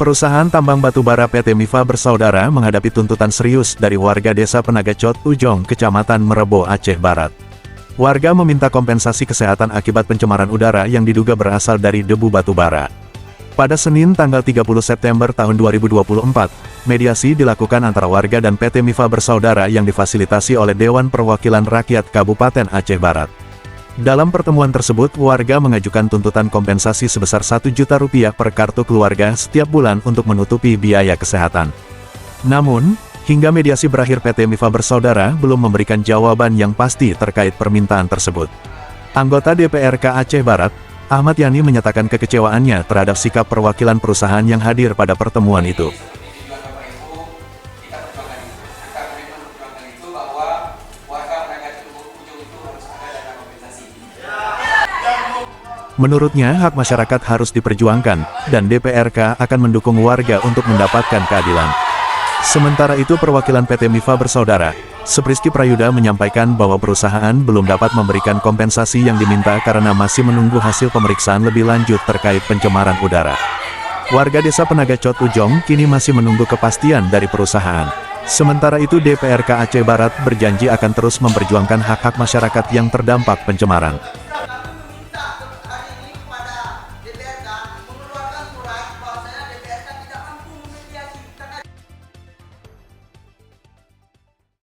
Perusahaan tambang batubara PT Mifa Bersaudara menghadapi tuntutan serius dari warga desa Penagacot, Ujong, Kecamatan Merebo, Aceh Barat. Warga meminta kompensasi kesehatan akibat pencemaran udara yang diduga berasal dari debu batubara. Pada Senin tanggal 30 September tahun 2024, mediasi dilakukan antara warga dan PT Mifa Bersaudara yang difasilitasi oleh Dewan Perwakilan Rakyat Kabupaten Aceh Barat. Dalam pertemuan tersebut, warga mengajukan tuntutan kompensasi sebesar Rp1 juta per kartu keluarga setiap bulan untuk menutupi biaya kesehatan. Namun, hingga mediasi berakhir PT Mifa Bersaudara belum memberikan jawaban yang pasti terkait permintaan tersebut. Anggota DPRK Aceh Barat, Ahmad Yani menyatakan kekecewaannya terhadap sikap perwakilan perusahaan yang hadir pada pertemuan itu. Menurutnya, hak masyarakat harus diperjuangkan, dan DPRK akan mendukung warga untuk mendapatkan keadilan. Sementara itu, perwakilan PT Mifa Bersaudara, Supriski Prayuda menyampaikan bahwa perusahaan belum dapat memberikan kompensasi yang diminta karena masih menunggu hasil pemeriksaan lebih lanjut terkait pencemaran udara. Warga desa Penagacot Ujong kini masih menunggu kepastian dari perusahaan. Sementara itu, DPRK Aceh Barat berjanji akan terus memperjuangkan hak-hak masyarakat yang terdampak pencemaran.